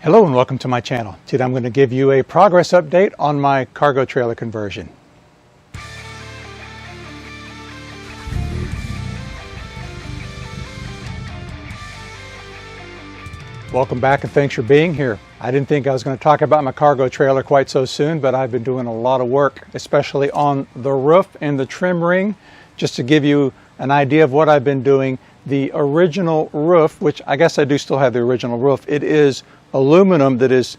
Hello and welcome to my channel. Today I'm going to give you a progress update on my cargo trailer conversion. Welcome back and thanks for being here. I didn't think I was going to talk about my cargo trailer quite so soon, but I've been doing a lot of work, especially on the roof and the trim ring. Just to give you an idea of what I've been doing, the original roof, which I guess I do still have the original roof, it is aluminum that is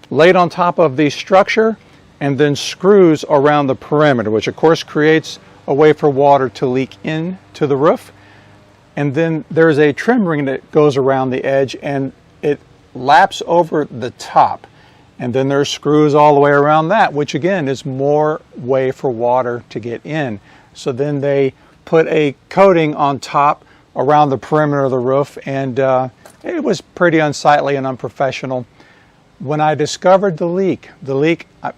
laid on top of the structure and then screws around the perimeter, which of course creates a way for water to leak into the roof. And then there's a trim ring that goes around the edge and it laps over the top. And then there's screws all the way around that, which again is more way for water to get in. So then they put a coating on top around the perimeter of the roof, and it was pretty unsightly and unprofessional. When I discovered the leak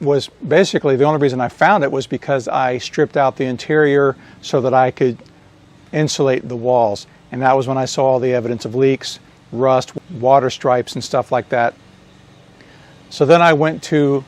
was basically the only reason I found it was because I stripped out the interior so that I could insulate the walls. And that was when I saw all the evidence of leaks, rust, water stripes and stuff like that. So then I went to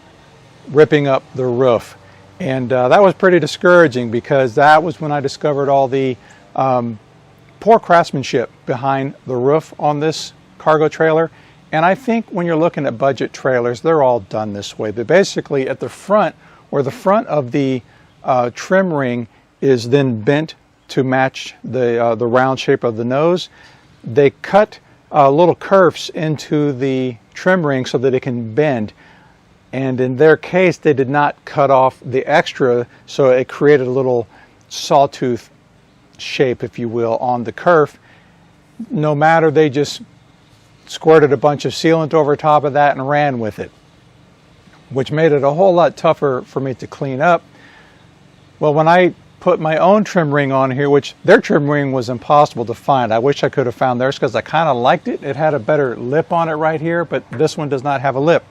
ripping up the roof. And that was pretty discouraging because that was when I discovered all the poor craftsmanship behind the roof on this cargo trailer. And I think when you're looking at budget trailers, they're all done this way. But basically at the front, where the front of the trim ring is then bent to match the round shape of the nose, they cut little curves into the trim ring so that it can bend. And in their case, they did not cut off the extra, so it created a little sawtooth shape, if you will, on the kerf. No matter, they just squirted a bunch of sealant over top of that and ran with it, which made it a whole lot tougher for me to clean up. Well, when I put my own trim ring on here, which their trim ring was impossible to find. I wish I could have found theirs because I kind of liked it. It had a better lip on it right here, but this one does not have a lip.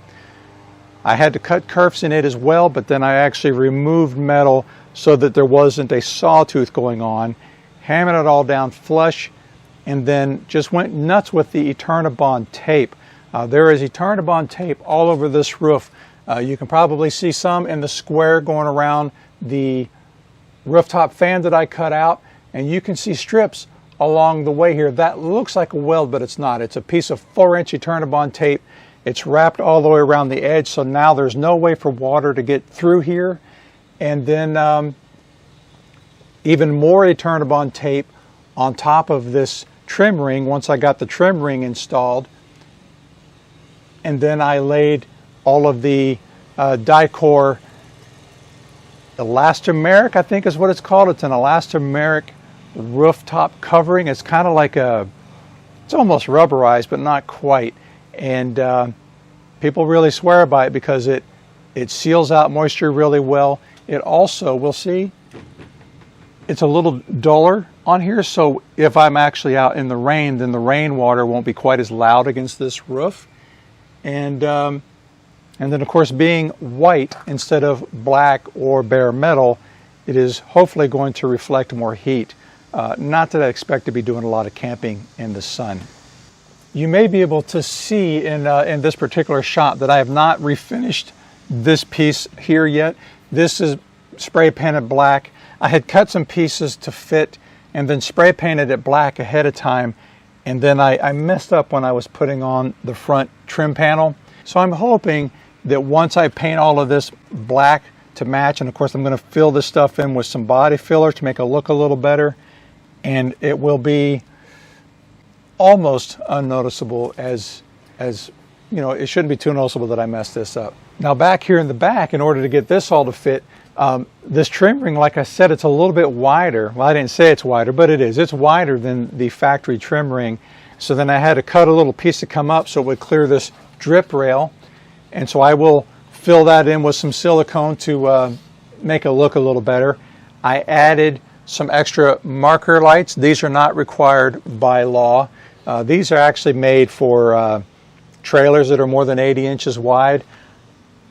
I had to cut kerfs in it as well, but then I actually removed metal so that there wasn't a sawtooth going on, hammered it all down flush, and then just went nuts with the Eternabond tape. There is Eternabond tape all over this roof. You can probably see some in the square going around the rooftop fan that I cut out, and you can see strips along the way here. That looks like a weld, but it's not. It's a piece of 4-inch Eternabond tape. It's wrapped all the way around the edge, so now there's no way for water to get through here. And then even more Eternabond tape on top of this trim ring once I got the trim ring installed. And then I laid all of the Dicor elastomeric, I think is what it's called. It's an elastomeric rooftop covering. It's kind of like it's almost rubberized, but not quite. And people really swear by it because it seals out moisture really well. It also, we'll see, it's a little duller on here, so if I'm actually out in the rain, then the rainwater won't be quite as loud against this roof. And then of course, being white instead of black or bare metal, it is hopefully going to reflect more heat. Not that I expect to be doing a lot of camping in the sun. You may be able to see in this particular shot that I have not refinished this piece here yet. This is spray painted black. I had cut some pieces to fit and then spray painted it black ahead of time, and then I messed up when I was putting on the front trim panel. So I'm hoping that once I paint all of this black to match, and of course I'm going to fill this stuff in with some body filler to make it look a little better, and it will be almost unnoticeable as you know, it shouldn't be too noticeable that I messed this up. Now back here in the back, in order to get this all to fit, this trim ring, like I said, it's a little bit wider. Well, I didn't say it's wider, but it is. It's wider than the factory trim ring. So then I had to cut a little piece to come up so it would clear this drip rail. And so I will fill that in with some silicone to make it look a little better. I added some extra marker lights. These are not required by law. These are actually made for trailers that are more than 80 inches wide.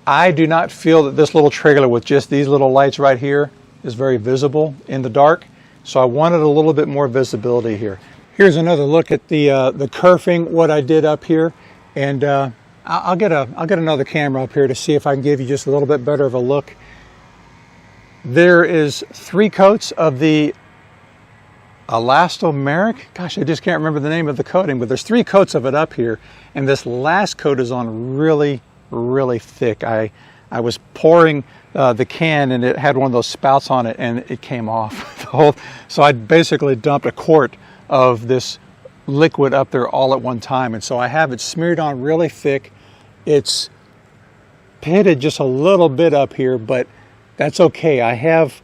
I do not feel that this little trailer with just these little lights right here is very visible in the dark. So I wanted a little bit more visibility here. Here's another look at the kerfing, what I did up here. And I'll get another camera up here to see if I can give you just a little bit better of a look. There is 3 coats of the elastomeric. Gosh, I just can't remember the name of the coating, but there's 3 coats of it up here, and this last coat is on really, really thick. I was pouring the can, and it had one of those spouts on it, and it came off. So I basically dumped a quart of this liquid up there all at one time, and so I have it smeared on really thick. It's pitted just a little bit up here, but that's okay. I have,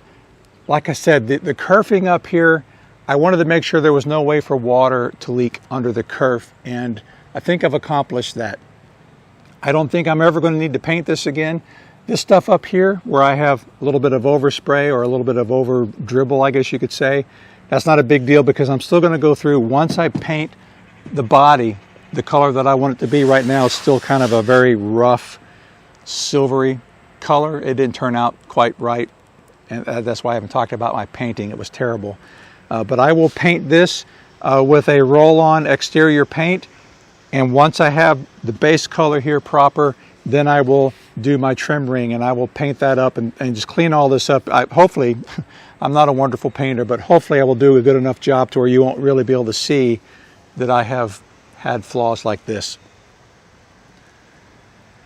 like I said, the kerfing up here, I wanted to make sure there was no way for water to leak under the kerf, and I think I've accomplished that. I don't think I'm ever going to need to paint this again. This stuff up here, where I have a little bit of overspray or a little bit of over dribble, I guess you could say, that's not a big deal because I'm still going to go through, once I paint the body, the color that I want it to be right now is still kind of a very rough, silvery color. It didn't turn out quite right, and that's why I haven't talked about my painting. It was terrible. But I will paint this with a roll-on exterior paint, and once I have the base color here proper, then I will do my trim ring, and I will paint that up and just clean all this up. Hopefully, I'm not a wonderful painter, but hopefully I will do a good enough job to where you won't really be able to see that I have had flaws like this.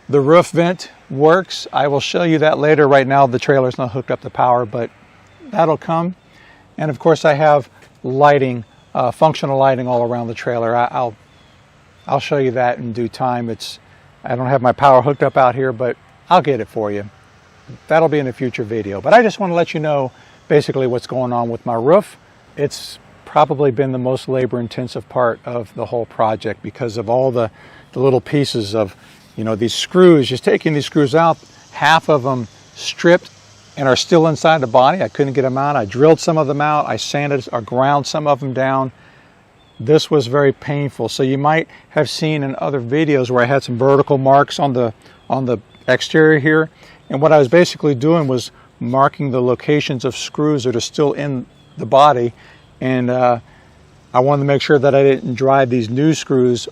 The roof vent works. I will show you that later. Right now the trailer's not hooked up to power, but that'll come. And of course I have lighting, functional lighting all around the trailer. I'll show you that in due time. I don't have my power hooked up out here, but I'll get it for you. That'll be in a future video. But I just want to let you know basically what's going on with my roof. It's probably been the most labor intensive part of the whole project because of all the little pieces of, you know, these screws, just taking these screws out, half of them stripped and are still inside the body. I couldn't get them out. I drilled some of them out. I sanded or ground some of them down. This was very painful. So you might have seen in other videos where I had some vertical marks on the exterior here. And what I was basically doing was marking the locations of screws that are still in the body. And I wanted to make sure that I didn't drive these new screws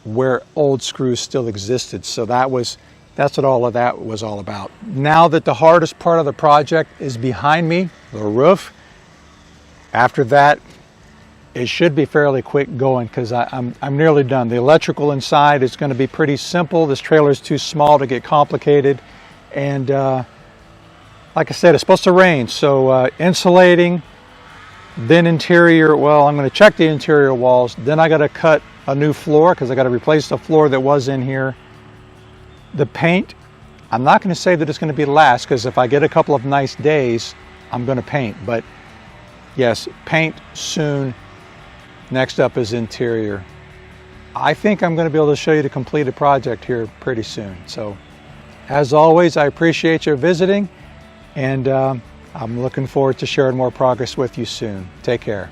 where old screws still existed. So that's what all of that was all about. Now that the hardest part of the project is behind me, the roof, after that, it should be fairly quick going because I'm nearly done. The electrical inside is going to be pretty simple. This trailer is too small to get complicated. And like I said, it's supposed to rain. So insulating, then interior, well, I'm going to check the interior walls. Then I got to cut a new floor because I got to replace the floor that was in here. The paint, I'm not going to say that it's going to be last because if I get a couple of nice days, I'm going to paint. But yes, paint soon. Next up is interior. I think I'm going to be able to show you the completed project here pretty soon. So as always, I appreciate your visiting, and I'm looking forward to sharing more progress with you soon. Take care.